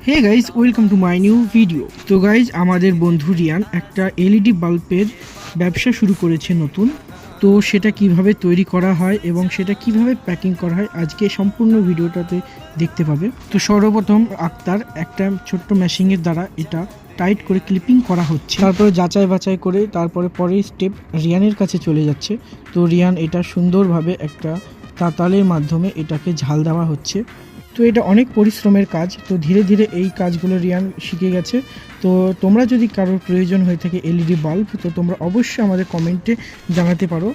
Hey guys, welcome to my new video. তো guys, আমাদের বন্ধু রিয়ান একটা এলইডি বাল্বের ব্যবসা শুরু করেছে নতুন। তো সেটা কিভাবে তৈরি করা হয় এবং সেটা কিভাবে প্যাকিং করা হয় আজকে সম্পূর্ণ ভিডিওটাতে দেখতে পাবে। তো সর্বপ্রথম আক্তার একটা ছোট্ট মেশিনের দ্বারা এটা টাইট করে ক্লিপিং করা হচ্ছে, তারপরে যাচাই বাছাই করে তারপরে পরের স্টেপ রিয়ানের কাছে চলে যাচ্ছে। তো রিয়ান এটা সুন্দরভাবে একটা তাতালের মাধ্যমে এটাকে ঝাল দেওয়া হচ্ছে। তো এটা অনেক পরিশ্রমের কাজ। তো ধীরে ধীরে এই কাজগুলো রিয়ান শিখে গেছে। তো তোমরা যদি কারোর প্রয়োজন হয়ে থাকে এলইডি বাল্ব, তো তোমরা অবশ্যই আমাদের কমেন্টে জানাতে পারো।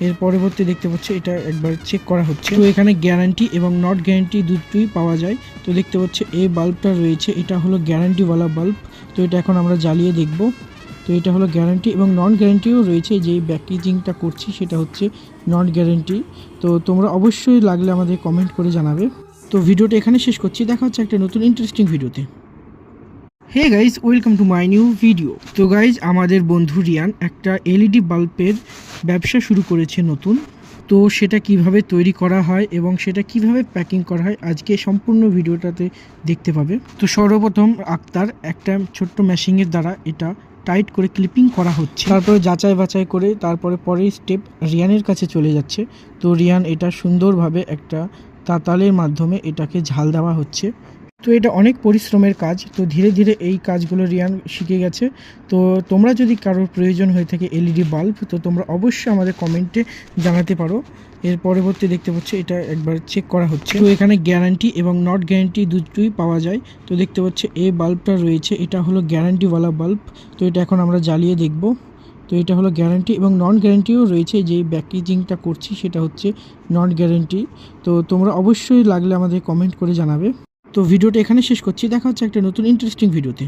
এর পরবর্তী দেখতে পাচ্ছ এটা একবার চেক করা হচ্ছে। তো এখানে গ্যারান্টি এবং নট গ্যারান্টি দুটোই পাওয়া যায়। তো দেখতে পাচ্ছ এই বাল্বটা রয়েছে, এটা হলো গ্যারান্টিওয়ালা বাল্ব। তো এটা এখন আমরা জ্বালিয়ে দেখব। তো এটা হলো গ্যারান্টি এবং নন গ্যারান্টিও রয়েছে। যেই প্যাকেজিংটা করছি সেটা হচ্ছে নন গ্যারান্টি। তো তোমরা অবশ্যই লাগলে আমাদের কমেন্ট করে জানাবে। তো ভিডিওটা এখানে শেষ করছি, দেখা হচ্ছে একটা নতুন ইন্টারেস্টিং ভিডিওতে। Hey guys, welcome to my new video. তো গাইজ, আমাদের বন্ধু রিয়ান একটা এলইডি বাল্বের ব্যবসা শুরু করেছে নতুন। তো সেটা কিভাবে তৈরি করা হয় এবং সেটা কিভাবে প্যাকিং করা হয় আজকে সম্পূর্ণ ভিডিওটাতে দেখতে পাবে। তো সর্বপ্রথম আক্তার একটা ছোট্ট মেশিনের দ্বারা এটা টাইট করে ক্লিপিং করা হচ্ছে, তারপরে যাচাই বাছাই করে তারপরে পরের স্টেপ রিয়ানের কাছে চলে যাচ্ছে। তো রিয়ান এটা সুন্দরভাবে একটা তাতালের মাধ্যমে এটাকে ঝাল দেওয়া হচ্ছে। তো এটা অনেক পরিশ্রমের কাজ। তো ধীরে ধীরে এই কাজগুলো রিয়ান শিখে গেছে। তো তোমরা যদি কারোর প্রয়োজন হয়ে থাকে এলইডি বাল্ব, তো তোমরা অবশ্যই আমাদের কমেন্টে জানাতে পারো। এর পরবর্তী দেখতে পাচ্ছ এটা একবার চেক করা হচ্ছে। তো এখানে গ্যারান্টি এবং নট গ্যারান্টি দুটোই পাওয়া যায়। তো দেখতে পাচ্ছ এই বাল্বটা রয়েছে, এটা হলো গ্যারান্টিওয়ালা বাল্ব। তো এটা এখন আমরা জ্বালিয়ে দেখব। তো এটা হলো গ্যারান্টি এবং নন গ্যারান্টিও রয়েছে। যেই প্যাকেজিংটা করছি সেটা হচ্ছে নট গ্যারান্টি। তো তোমরা অবশ্যই লাগলে আমাদের কমেন্ট করে জানাবে। তো ভিডিওটা এখানে শেষ করছি, দেখা হচ্ছে একটা নতুন ইন্টারেস্টিং ভিডিওতে।